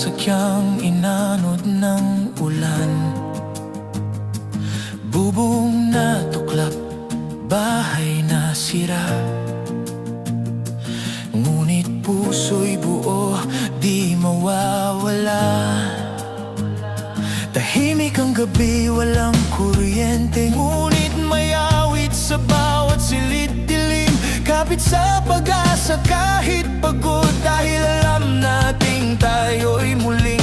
sakyang inanod ng ulan. Bubong na tuklap, bahay na sira, ngunit puso'y buo, di mawawala. Tahimik ang gabi, walang kuryente, ngunit may awit sa bawat silid-dilim. Kapit sa pag-asa kahit pagod, dahil alam nating tayo'y muling